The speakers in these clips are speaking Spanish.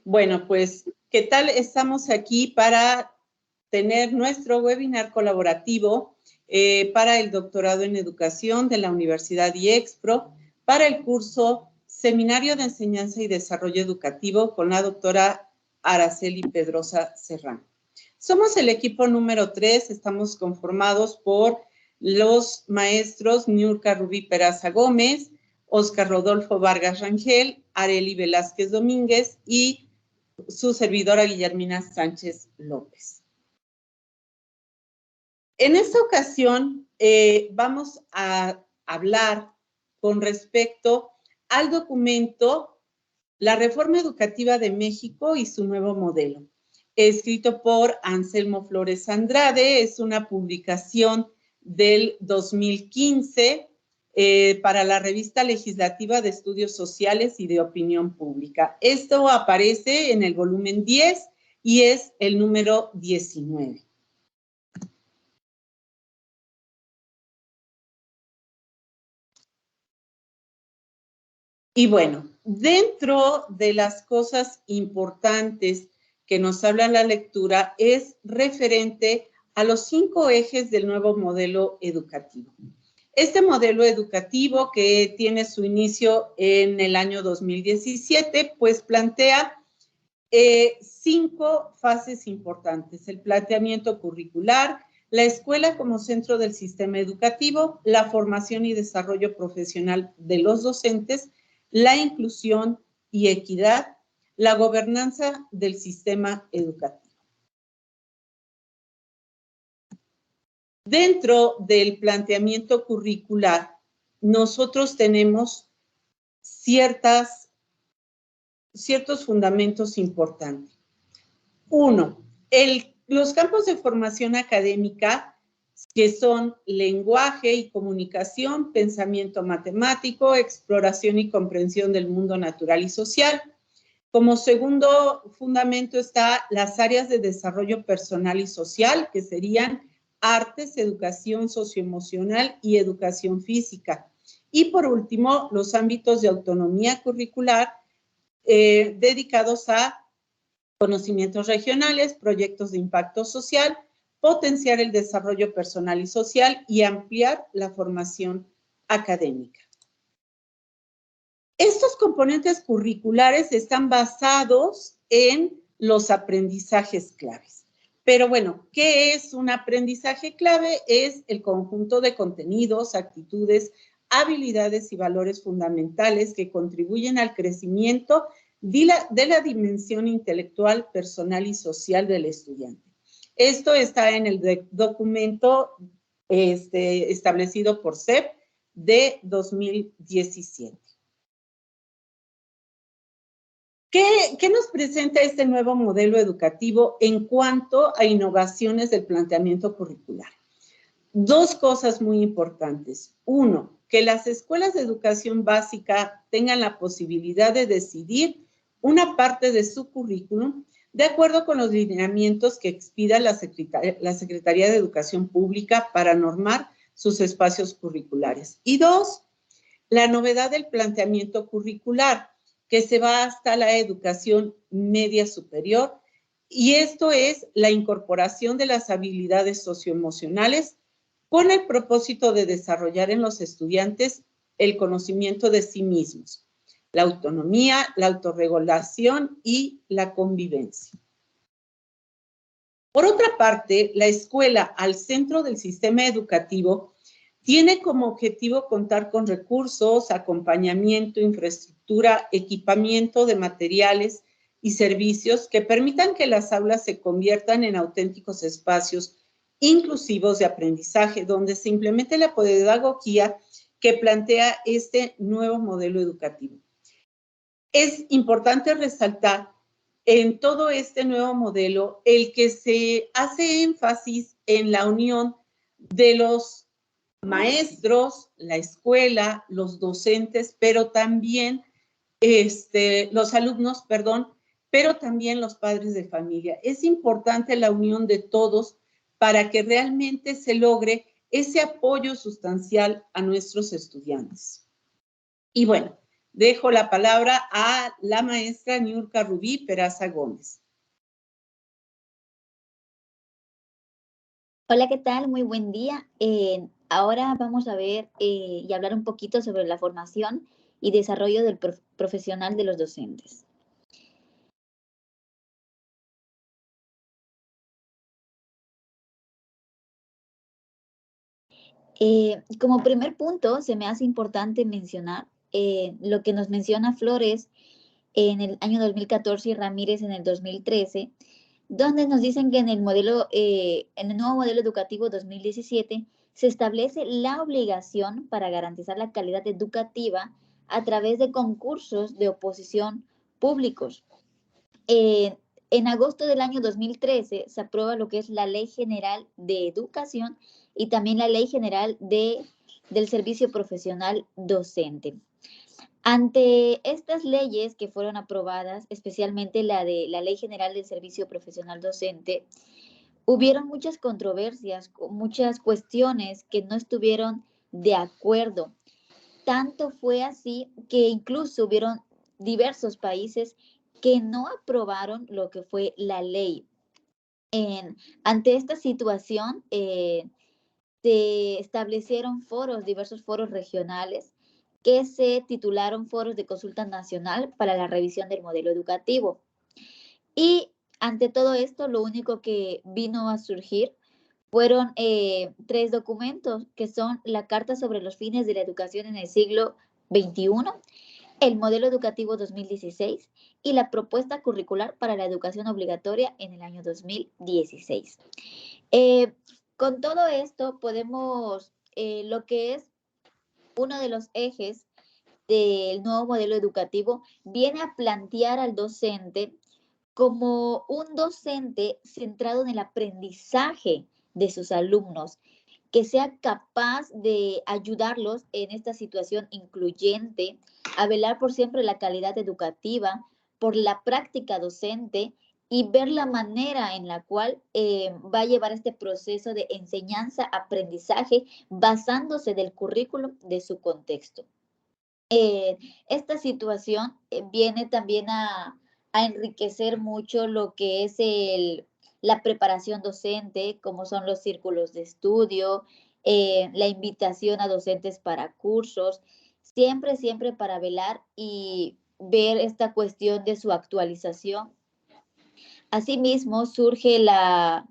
Bueno, pues, ¿qué tal? Estamos aquí para tener nuestro webinar colaborativo para el doctorado en educación de la Universidad IEXPRO para el curso Seminario de Enseñanza y Desarrollo Educativo con la doctora Araceli Pedrosa Serrano. Somos el equipo número 3, estamos conformados por los maestros Niurka Rubí Peraza Gómez, Oscar Rodolfo Vargas Rangel, Areli Velázquez Domínguez y su servidora Guillermina Sánchez López. En esta ocasión vamos a hablar con respecto al documento La Reforma Educativa de México y su nuevo modelo, escrito por Anselmo Flores Andrade. Es una publicación del 2015 para la Revista Legislativa de Estudios Sociales y de Opinión Pública. Esto aparece en el volumen 10 y es el número 19. Y bueno, dentro de las cosas importantes que nos habla la lectura es referente a los 5 ejes del nuevo modelo educativo. Este modelo educativo, que tiene su inicio en el año 2017, pues plantea 5 fases importantes: el planteamiento curricular, la escuela como centro del sistema educativo, la formación y desarrollo profesional de los docentes, la inclusión y equidad, la gobernanza del sistema educativo. Dentro del planteamiento curricular, nosotros tenemos ciertos fundamentos importantes. 1, los campos de formación académica, que son lenguaje y comunicación, pensamiento matemático, exploración y comprensión del mundo natural y social. Como segundo fundamento está las áreas de desarrollo personal y social, que serían artes, educación socioemocional y educación física. Y por último, los ámbitos de autonomía curricular dedicados a conocimientos regionales, proyectos de impacto social, potenciar el desarrollo personal y social y ampliar la formación académica. Estos componentes curriculares están basados en los aprendizajes claves. Pero bueno, ¿qué es un aprendizaje clave? Es el conjunto de contenidos, actitudes, habilidades y valores fundamentales que contribuyen al crecimiento de la dimensión intelectual, personal y social del estudiante. Esto está en el documento establecido por CEP de 2017. ¿Qué nos presenta este nuevo modelo educativo en cuanto a innovaciones del planteamiento curricular? 2 cosas muy importantes. 1, que las escuelas de educación básica tengan la posibilidad de decidir una parte de su currículum de acuerdo con los lineamientos que expida la Secretaría de Educación Pública para normar sus espacios curriculares. Y 2, la novedad del planteamiento curricular, que se va hasta la educación media superior, y esto es la incorporación de las habilidades socioemocionales con el propósito de desarrollar en los estudiantes el conocimiento de sí mismos, la autonomía, la autorregulación y la convivencia. Por otra parte, la escuela, al centro del sistema educativo, tiene como objetivo contar con recursos, acompañamiento, infraestructura, equipamiento de materiales y servicios que permitan que las aulas se conviertan en auténticos espacios inclusivos de aprendizaje, donde se implemente la pedagogía que plantea este nuevo modelo educativo. Es importante resaltar en todo este nuevo modelo el que se hace énfasis en la unión de los maestros, la escuela, los docentes, pero también los alumnos, perdón, pero también los padres de familia. Es importante la unión de todos para que realmente se logre ese apoyo sustancial a nuestros estudiantes. Y bueno, Dejo la palabra a la maestra Niurka Rubí Peraza Gómez. Hola, ¿qué tal? Muy buen día. Ahora vamos a ver y hablar un poquito sobre la formación y desarrollo del profesional de los docentes. Como primer punto, se me hace importante mencionar lo que nos menciona Flores en el año 2014 y Ramírez en el 2013, donde nos dicen que en el nuevo modelo educativo 2017 se establece la obligación para garantizar la calidad educativa a través de concursos de oposición públicos. En agosto del año 2013 se aprueba lo que es la Ley General de Educación y también la Ley General del Servicio Profesional Docente. Ante estas leyes que fueron aprobadas, especialmente la de la Ley General del Servicio Profesional Docente, hubieron muchas controversias, muchas cuestiones que no estuvieron de acuerdo. Tanto fue así que incluso hubieron diversos países que no aprobaron lo que fue la ley. Ante esta situación, se establecieron diversos foros regionales, que se titularon Foros de Consulta Nacional para la Revisión del Modelo Educativo. Y ante todo esto, lo único que vino a surgir fueron 3 documentos, que son la Carta sobre los fines de la educación en el siglo XXI, el Modelo Educativo 2016 y la Propuesta Curricular para la Educación Obligatoria en el año 2016. Con todo esto podemos, lo que es uno de los ejes del nuevo modelo educativo, viene a plantear al docente como un docente centrado en el aprendizaje de sus alumnos, que sea capaz de ayudarlos en esta situación incluyente, a velar por siempre la calidad educativa, por la práctica docente y ver la manera en la cual va a llevar este proceso de enseñanza-aprendizaje basándose del currículum de su contexto. Esta situación viene también a enriquecer mucho lo que es la preparación docente, como son los círculos de estudio, la invitación a docentes para cursos, siempre para velar y ver esta cuestión de su actualización. Asimismo, surge la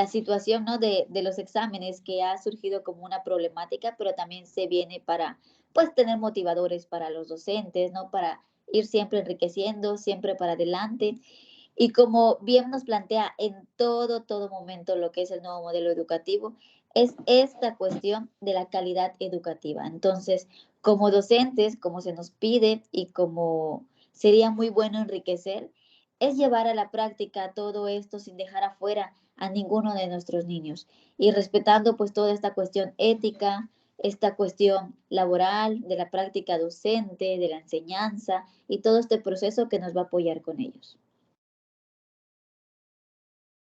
situación, ¿no?, de los exámenes, que ha surgido como una problemática, pero también se viene para, pues, tener motivadores para los docentes, ¿no?, para ir siempre enriqueciendo, siempre para adelante. Y como bien nos plantea en todo momento lo que es el nuevo modelo educativo, es esta cuestión de la calidad educativa. Entonces, como docentes, como se nos pide y como sería muy bueno enriquecer, es llevar a la práctica todo esto sin dejar afuera a ninguno de nuestros niños y respetando pues toda esta cuestión ética, esta cuestión laboral, de la práctica docente, de la enseñanza y todo este proceso que nos va a apoyar con ellos.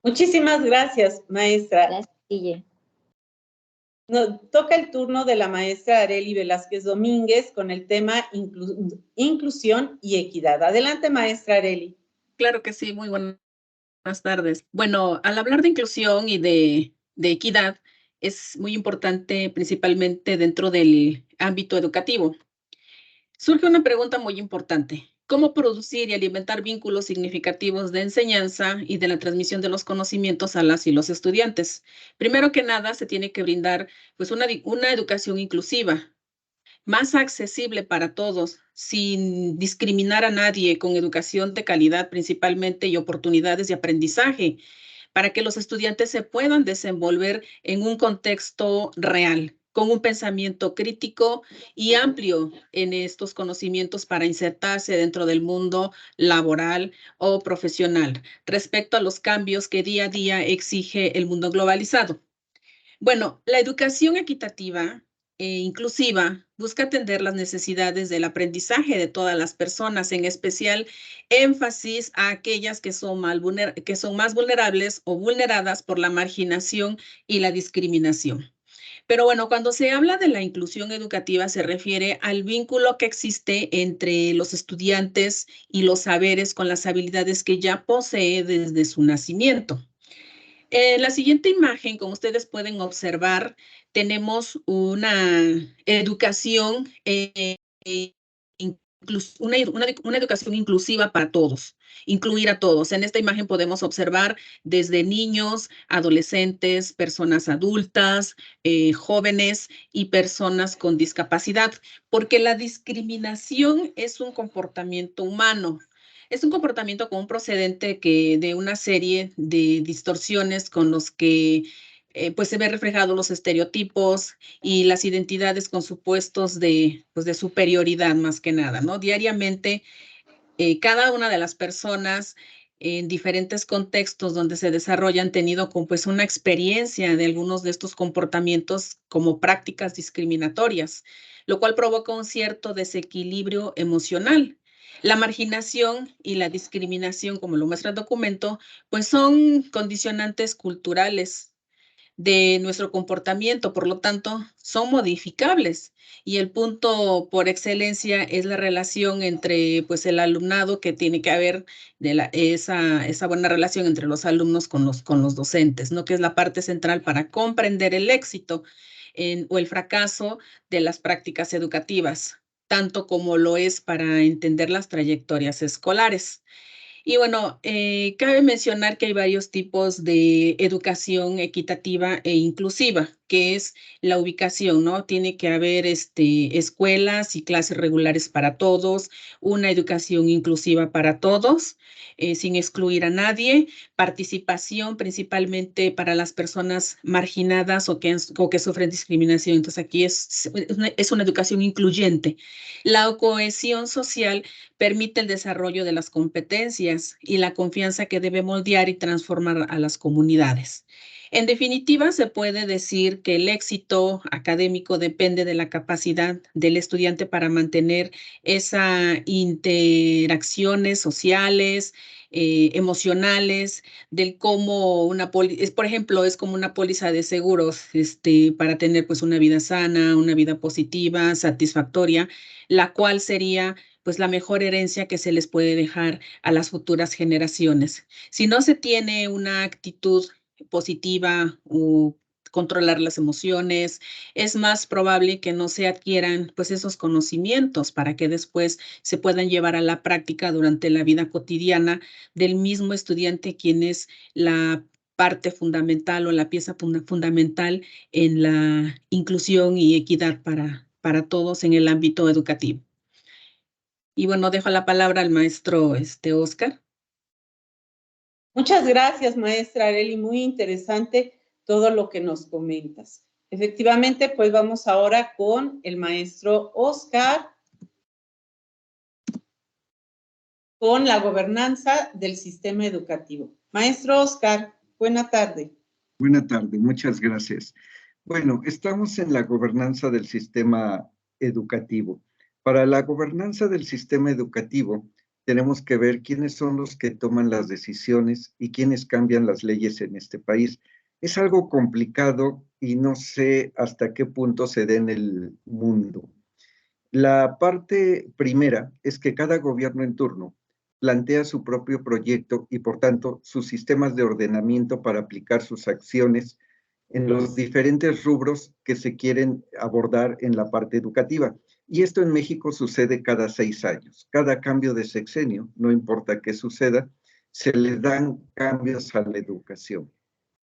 Muchísimas gracias, maestra. Gracias, Guille. Toca el turno de la maestra Arely Velázquez Domínguez con el tema inclusión y equidad. Adelante, maestra Arely. Claro que sí, muy buenas tardes. Bueno, al hablar de inclusión y de equidad, es muy importante principalmente dentro del ámbito educativo. Surge una pregunta muy importante. ¿Cómo producir y alimentar vínculos significativos de enseñanza y de la transmisión de los conocimientos a las y los estudiantes? Primero que nada, se tiene que brindar pues, una educación inclusiva, más accesible para todos, sin discriminar a nadie, con educación de calidad principalmente y oportunidades de aprendizaje, para que los estudiantes se puedan desenvolver en un contexto real, con un pensamiento crítico y amplio en estos conocimientos para insertarse dentro del mundo laboral o profesional, respecto a los cambios que día a día exige el mundo globalizado. Bueno, la educación equitativa e inclusiva busca atender las necesidades del aprendizaje de todas las personas, en especial énfasis a aquellas que son más vulnerables o vulneradas por la marginación y la discriminación. Pero bueno, cuando se habla de la inclusión educativa se refiere al vínculo que existe entre los estudiantes y los saberes con las habilidades que ya posee desde su nacimiento. En la siguiente imagen, como ustedes pueden observar, tenemos una educación, una educación inclusiva para todos, incluir a todos. En esta imagen podemos observar desde niños, adolescentes, personas adultas, jóvenes y personas con discapacidad, porque la discriminación es un comportamiento humano. Es un comportamiento con un procedente de una serie de distorsiones con los que pues se ven reflejados los estereotipos y las identidades con supuestos pues de superioridad más que nada, ¿no? Diariamente, cada una de las personas en diferentes contextos donde se desarrollan han tenido pues una experiencia de algunos de estos comportamientos como prácticas discriminatorias, lo cual provoca un cierto desequilibrio emocional. La marginación y la discriminación, como lo muestra el documento, pues son condicionantes culturales de nuestro comportamiento, por lo tanto, son modificables. Y el punto por excelencia es la relación entre pues, el alumnado, que tiene que haber esa buena relación entre los alumnos con los docentes, ¿no? Que es la parte central para comprender el éxito o el fracaso de las prácticas educativas, tanto como lo es para entender las trayectorias escolares. Y bueno, cabe mencionar que hay varios tipos de educación equitativa e inclusiva, que es la ubicación, ¿no? Tiene que haber escuelas y clases regulares para todos, una educación inclusiva para todos, sin excluir a nadie, participación principalmente para las personas marginadas o que sufren discriminación. Entonces aquí es una educación incluyente. La cohesión social permite el desarrollo de las competencias y la confianza que debe moldear y transformar a las comunidades. En definitiva, se puede decir que el éxito académico depende de la capacidad del estudiante para mantener esas interacciones sociales, emocionales, del cómo por ejemplo, es como una póliza de seguros, para tener pues una vida sana, una vida positiva, satisfactoria, la cual sería pues la mejor herencia que se les puede dejar a las futuras generaciones. Si no se tiene una actitud positiva o controlar las emociones, es más probable que no se adquieran pues esos conocimientos para que después se puedan llevar a la práctica durante la vida cotidiana del mismo estudiante, quien es la parte fundamental o la pieza fundamental en la inclusión y equidad para todos en el ámbito educativo. Y bueno, dejo la palabra al maestro Oscar. Muchas gracias, maestra Arely. Muy interesante todo lo que nos comentas. Efectivamente, pues vamos ahora con el maestro Oscar, con la gobernanza del sistema educativo. Maestro Oscar, buena tarde. Buena tarde, muchas gracias. Bueno, estamos en la gobernanza del sistema educativo. Para la gobernanza del sistema educativo, tenemos que ver quiénes son los que toman las decisiones y quiénes cambian las leyes en este país. Es algo complicado y no sé hasta qué punto se dé en el mundo. La parte primera es que cada gobierno en turno plantea su propio proyecto y, por tanto, sus sistemas de ordenamiento para aplicar sus acciones en los diferentes rubros que se quieren abordar en la parte educativa. Y esto en México sucede cada 6 años. Cada cambio de sexenio, no importa qué suceda, se les dan cambios a la educación.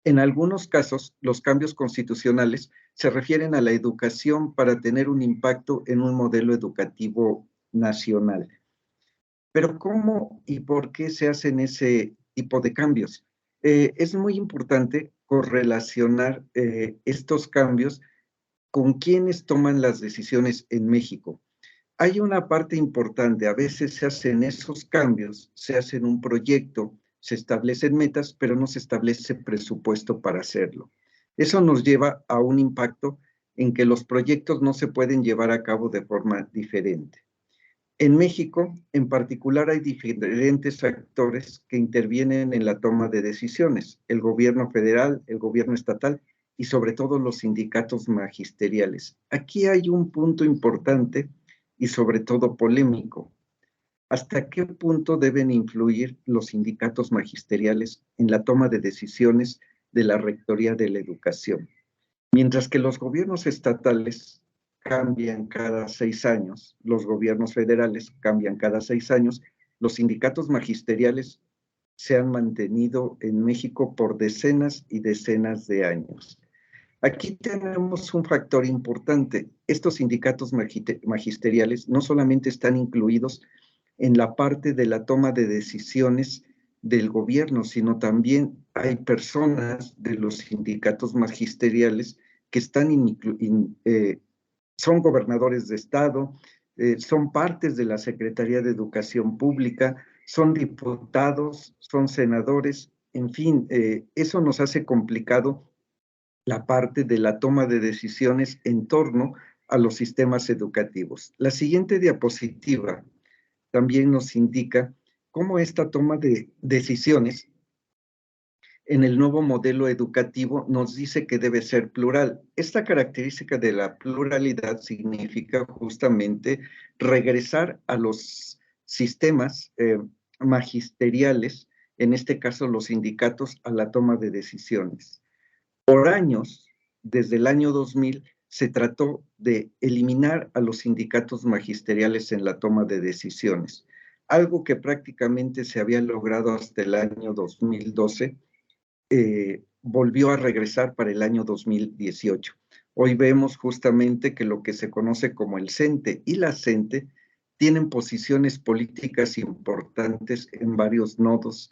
En algunos casos, los cambios constitucionales se refieren a la educación para tener un impacto en un modelo educativo nacional. Pero ¿cómo y por qué se hacen ese tipo de cambios? Es muy importante correlacionar estos cambios con quienes toman las decisiones en México. Hay una parte importante, a veces se hacen esos cambios, se hacen un proyecto, se establecen metas, pero no se establece presupuesto para hacerlo. Eso nos lleva a un impacto en que los proyectos no se pueden llevar a cabo de forma diferente. En México, en particular, hay diferentes actores que intervienen en la toma de decisiones, el gobierno federal, el gobierno estatal y sobre todo los sindicatos magisteriales. Aquí hay un punto importante y sobre todo polémico. ¿Hasta qué punto deben influir los sindicatos magisteriales en la toma de decisiones de la Rectoría de la Educación? Mientras que los gobiernos estatales cambian cada 6 años, los gobiernos federales cambian cada 6 años, los sindicatos magisteriales se han mantenido en México por decenas y decenas de años. Aquí tenemos un factor importante. Estos sindicatos magisteriales no solamente están incluidos en la parte de la toma de decisiones del gobierno, sino también hay personas de los sindicatos magisteriales que están son gobernadores de estado, son partes de la Secretaría de Educación Pública, son diputados, son senadores, en fin, eso nos hace complicado la parte de la toma de decisiones en torno a los sistemas educativos. La siguiente diapositiva también nos indica cómo esta toma de decisiones en el nuevo modelo educativo nos dice que debe ser plural. Esta característica de la pluralidad significa justamente regresar a los sistemas magisteriales, en este caso los sindicatos, a la toma de decisiones. Por años, desde el año 2000, se trató de eliminar a los sindicatos magisteriales en la toma de decisiones, algo que prácticamente se había logrado hasta el año 2012, volvió a regresar para el año 2018. Hoy vemos justamente que lo que se conoce como el CENTE y la CENTE tienen posiciones políticas importantes en varios nodos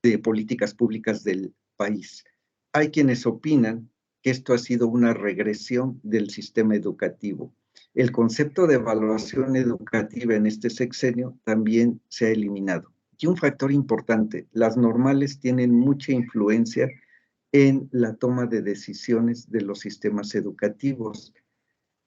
de políticas públicas del país. Hay quienes opinan que esto ha sido una regresión del sistema educativo. El concepto de evaluación educativa en este sexenio también se ha eliminado. Y un factor importante, las normales tienen mucha influencia en la toma de decisiones de los sistemas educativos.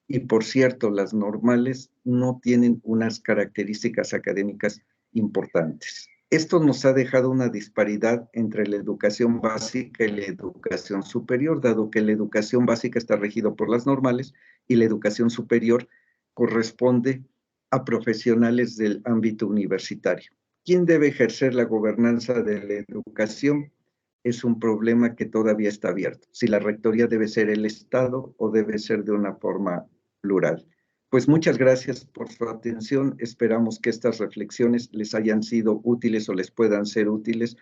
Y por cierto, las normales no tienen unas características académicas importantes. Esto nos ha dejado una disparidad entre la educación básica y la educación superior, dado que la educación básica está regida por las normales y la educación superior corresponde a profesionales del ámbito universitario. ¿Quién debe ejercer la gobernanza de la educación? Es un problema que todavía está abierto. Si la rectoría debe ser el Estado o debe ser de una forma plural. Pues muchas gracias por su atención. Esperamos que estas reflexiones les hayan sido útiles o les puedan ser útiles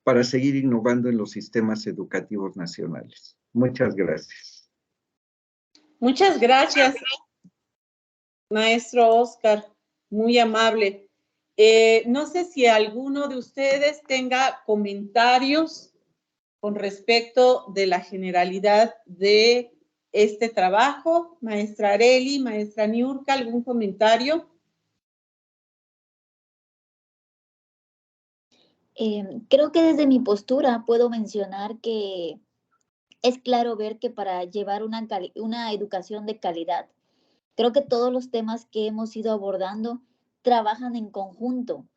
para seguir innovando en los sistemas educativos nacionales. Muchas gracias. Muchas gracias, maestro Oscar. Muy amable. No sé si alguno de ustedes tenga comentarios con respecto de la generalidad de este trabajo. Maestra Arely, maestra Niurka, ¿algún comentario? Creo que desde mi postura puedo mencionar que es claro ver que para llevar una educación de calidad, creo que todos los temas que hemos ido abordando trabajan en conjunto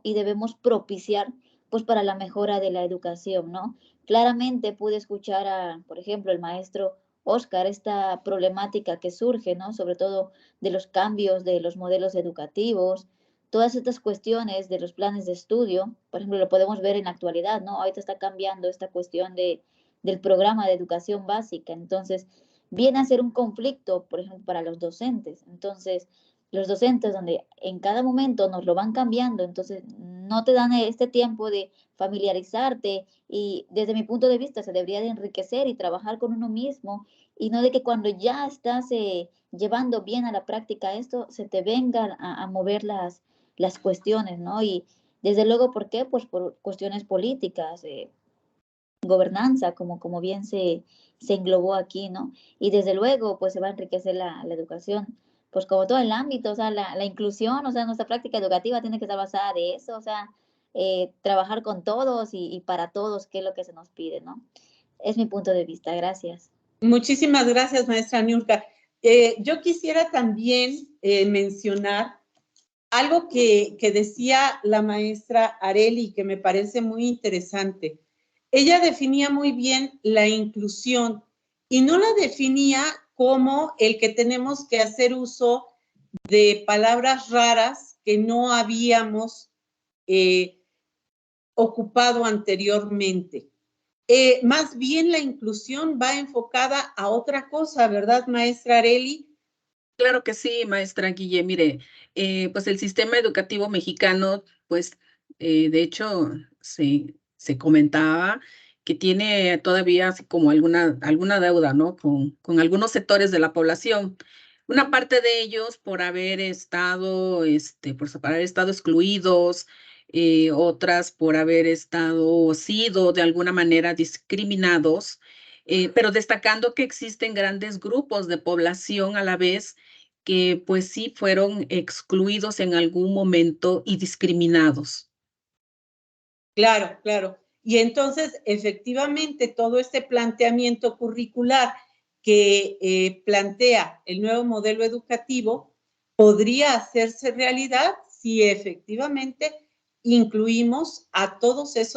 y debemos propiciar pues para la mejora de la educación, ¿no? Claramente pude escuchar por ejemplo, el maestro Oscar, esta problemática que surge, ¿no? Sobre todo de los cambios de los modelos educativos, todas estas cuestiones de los planes de estudio, por ejemplo, lo podemos ver en la actualidad, ¿no? Ahorita está cambiando esta cuestión del programa de educación básica, entonces viene a ser un conflicto, por ejemplo, para los docentes. Entonces, los docentes donde en cada momento nos lo van cambiando, entonces no te dan este tiempo de familiarizarte y desde mi punto de vista se debería de enriquecer y trabajar con uno mismo y no de que cuando ya estás llevando bien a la práctica esto, se te vengan a mover las cuestiones, ¿no? Y desde luego, ¿por qué? Pues por cuestiones políticas, gobernanza, como bien se englobó aquí, ¿no? Y desde luego, pues se va a enriquecer la educación, pues como todo el ámbito, o sea, la inclusión, o sea, nuestra práctica educativa tiene que estar basada de eso, o sea, trabajar con todos y para todos, que es lo que se nos pide, ¿no? Es mi punto de vista, gracias. Muchísimas gracias, maestra Niurka. Yo quisiera también mencionar algo que decía la maestra Arely, que me parece muy interesante. ella definía muy bien la inclusión y no la definía como el que tenemos que hacer uso de palabras raras que no habíamos ocupado anteriormente. Más bien la inclusión va enfocada a otra cosa, ¿verdad, maestra Arely? Claro que sí, maestra Guille. Mire, pues el sistema educativo mexicano, pues de hecho se comentaba que tiene todavía así como alguna deuda, ¿no? Con algunos sectores de la población. Una parte de ellos por haber estado, por haber estado excluidos, otras por haber sido de alguna manera discriminados, pero destacando que existen grandes grupos de población a la vez que pues sí fueron excluidos en algún momento y discriminados. Claro, claro. Y entonces, efectivamente, todo este planteamiento curricular que plantea el nuevo modelo educativo podría hacerse realidad si efectivamente incluimos a todos esos